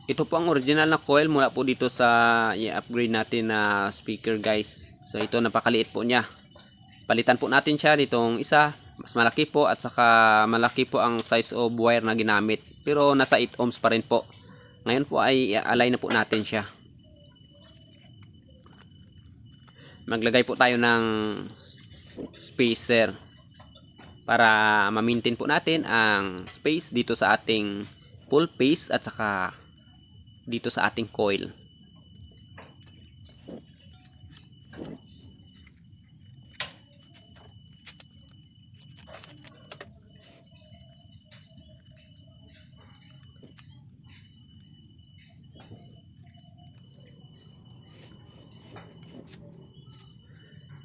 Ito po ang original na coil mula po dito sa i-upgrade natin na speaker guys. So ito napakaliit po niya. Palitan po natin siya nitong isa, mas malaki po at saka malaki po ang size of wire na ginamit. Pero nasa 8 ohms pa rin po. Ngayon po ay i-align na po natin siya. Maglagay po tayo ng spacer para ma-maintain po natin ang space dito sa ating full phase at saka dito sa ating coil.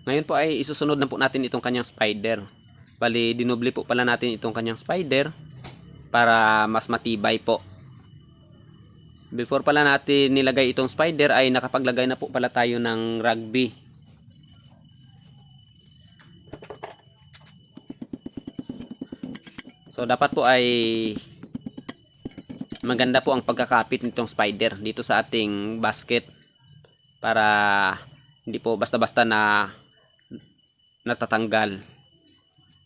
Ngayon po ay isusunod na po natin itong kanyang spider. Bali, dinoble po pala natin itong kanyang spider para mas matibay po. Before pala natin nilagay itong spider ay nakapaglagay na po pala tayo ng rugby. So dapat po ay maganda po ang pagkakapit nitong spider dito sa ating basket para hindi po basta-basta na natatanggal.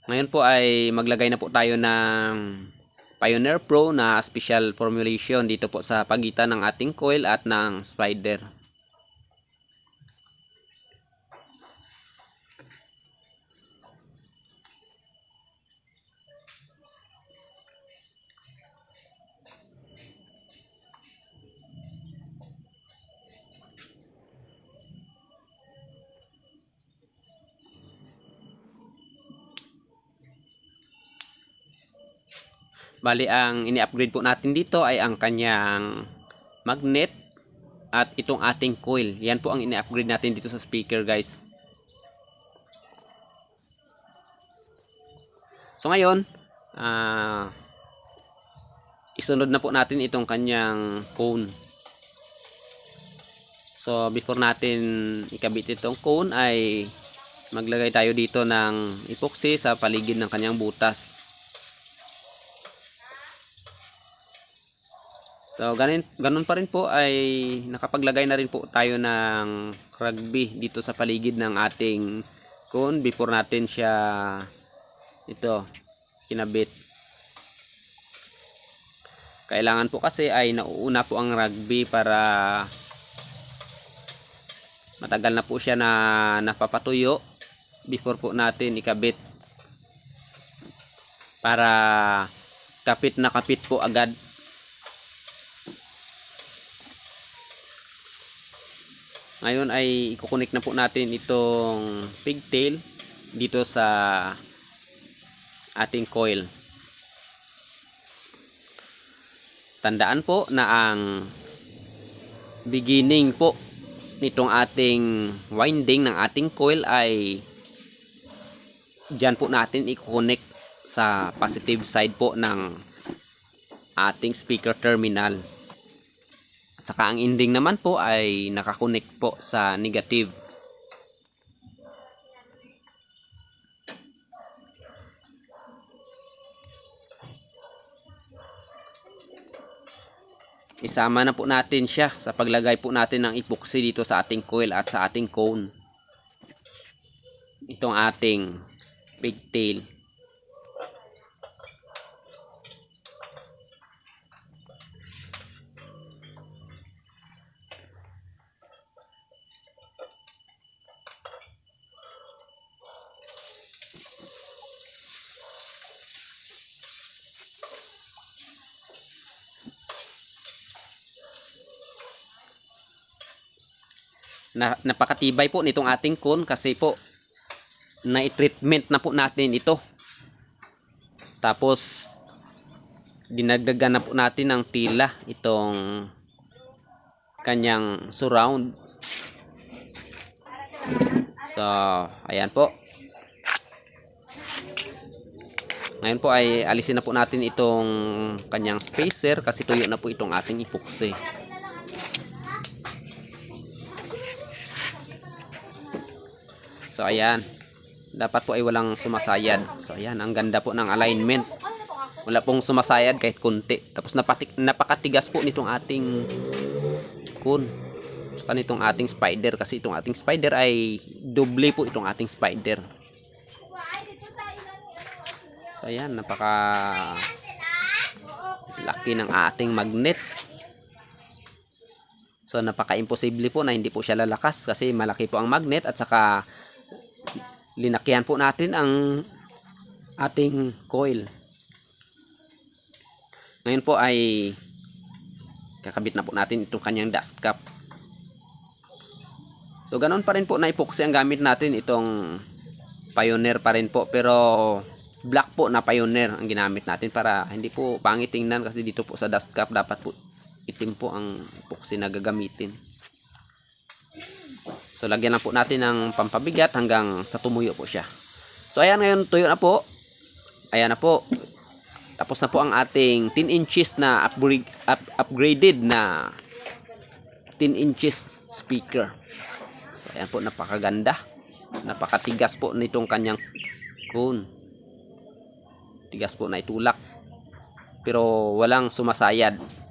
Ngayon po ay maglagay na po tayo ng Pioneer Pro na special formulation dito po sa pagitan ng ating coil at ng spider. Bali, ang ini-upgrade po natin dito ay ang kanyang magnet at itong ating coil. Yan po ang ini-upgrade natin dito sa speaker guys. So ngayon, isunod na po natin itong kanyang cone. So before natin ikabit itong cone ay maglagay tayo dito ng epoxy sa paligid ng kanyang butas. So ganun pa rin po ay nakapaglagay na rin po tayo ng rugby dito sa paligid ng ating cone before natin siya kinabit. Kailangan po kasi ay nauuna po ang rugby para matagal na po siya na napapatuyo before po natin ikabit, para kapit na kapit po agad. Ngayon ay i-connect na po natin itong pigtail dito sa ating coil. Tandaan po na ang beginning po nitong ating winding ng ating coil ay dyan po natin i-connect sa positive side po ng ating speaker terminal. Saka ang ending naman po ay nakakonect po sa negative. Isama na po natin siya sa paglagay po natin ng epoxy dito sa ating coil at sa ating cone. Itong ating pigtail. Napakatibay po nitong ating cone kasi po na-treatment na po natin ito. Tapos dinagdagan na po natin ng tila itong kanyang surround. So ayan po. Ngayon po ay alisin na po natin itong kanyang spacer kasi tuyo na po itong ating epoxy. So ayan, dapat po ay walang sumasayad. So ayan, ang ganda po ng alignment. Wala pong sumasayad kahit konti. Tapos napakatigas po nitong ating kun. Saka nitong ating spider. Kasi itong ating spider ay doble po itong ating spider. So ayan, napaka laki ng ating magnet. So napaka-imposible po na hindi po siya lalakas kasi malaki po ang magnet at saka linakihan po natin ang ating coil. Ngayon po ay kakabit na po natin itong kanyang dust cap. So ganoon pa rin po na epoxy ang gamit natin, itong Pioneer pa rin po, pero black po na Pioneer ang ginamit natin para hindi po pangit tingnan, kasi dito po sa dust cap dapat po itim po ang epoxy na gagamitin. So lagyan lang po natin ng pampabigat hanggang sa tumuyo po siya. So ayan, ngayon tuyo na po. Ayan na po. Tapos na po ang ating 10 inches na upgraded na 10 inches speaker. So ayan po, napakaganda. Napakatigas po nitong kanyang cone. Tigas po na itulak. Pero walang sumasayad.